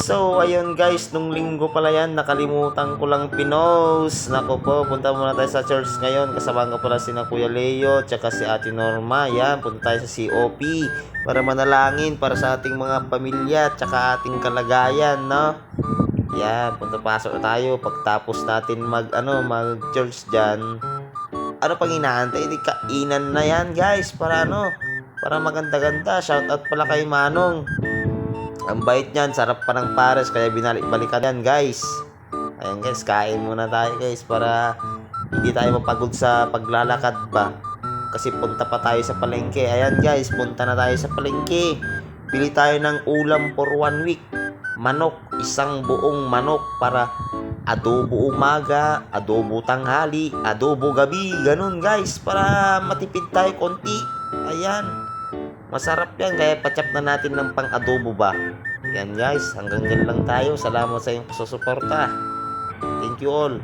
So, ayun guys, nung linggo pala yan, nakalimutan ko lang pinost. Nako po, punta muna tayo sa church ngayon. Kasama ko pala si na Kuya Leo, tsaka si Ate Norma. Yan, punta tayo sa COP para manalangin para sa ating mga pamilya, tsaka ating kalagayan, no? Yan, pasok na tayo. Pagtapos natin mag-church dyan, ano pang inaantay? Di kainan na yan guys, para para maganda-ganda. Shoutout pala kay Manong. Ang bait niyan, sarap pa ng pares, kaya binalik-balikan yan guys. Ayan guys, kain muna tayo guys para hindi tayo mapagod sa paglalakad ba. Kasi punta pa tayo sa palengke. Ayan guys, punta na tayo sa palengke. Bili tayo ng ulam for 1 week. Manok, isang buong manok para adobo umaga, adobo tanghali, adobo gabi. Ganun guys, para matipid tayo konti. Ayan. Masarap yan, kaya pachap na natin ng pang-adobo ba. Yan guys, hanggang dyan lang tayo. Salamat sa iyong susuporta. Thank you all.